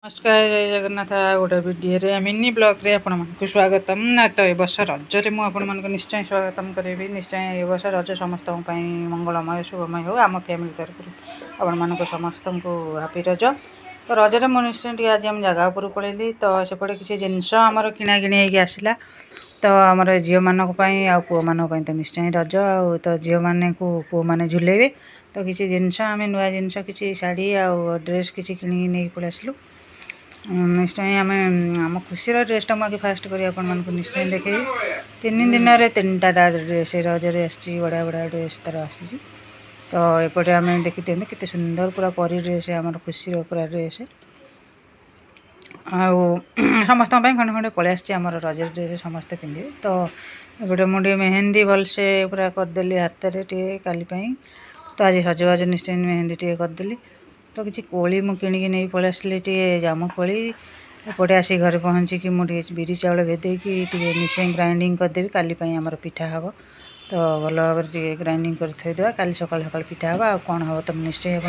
नमस्कार जय जगन्नाथ गोटे वीडियो मिनी ब्लॉग रे आपण मानक स्वागतम ना तो ए वर्ष रजरे मु आपण मानक निश्चय स्वागतम करेबी निश्चय ए वर्ष रज समस्त मंगलमय शुभमय हो आम फैमिली तरफ आपण मानक समस्त को हैप्पी रज तो रजरे मु निश्चय आज आम जगह उपर पलैली तो सेपटे किसी जिनस आमर किना किणी होगी आसला तो आमर झील मानक आ पुओ मानक तो निश्चय रज आ तो झील माने को पुओ माने झुलेबे तो किसी जिनस आम नुआ जिनस किसी शाढ़ी आ ड्रेस किसी किणी नहीं पलि आसलु निश्चय आम आम खुशी ड्रेसटा मुझे फास्ट कर निश्चय देखे 3 दिन में 3टा ड्रेस रजरे बढ़िया बढ़िया ड्रेस तार आसी तो एपटे आम देखी दिखते केते सुंदर पूरा परी ड्रेस आम खुशी पूरा ड्रेस आ समस्त खंडे खंडे पलि आम रज ड्रेस समस्ते पिंधे तो एपटे मुझे मेहंदी भलसे पूरा करदेली हाथ में टे काली तो आज सजबाज निश्चय मेहंदी टे करदेली तो किसी कोली मु किणिकी नहीं पलि आसली टे जामु कोली एपटे आसी घर पहुँचिकी मुझे बिरी चाउल भेदेकी टे निश्चय ग्राइंडिंग करदेवी काली आमर पिठा हम तो भल भाव ग्राइंडिंग कर थोड़ा काली सकाल सकाल पिठा हम आ कौन हम तुम निश्चय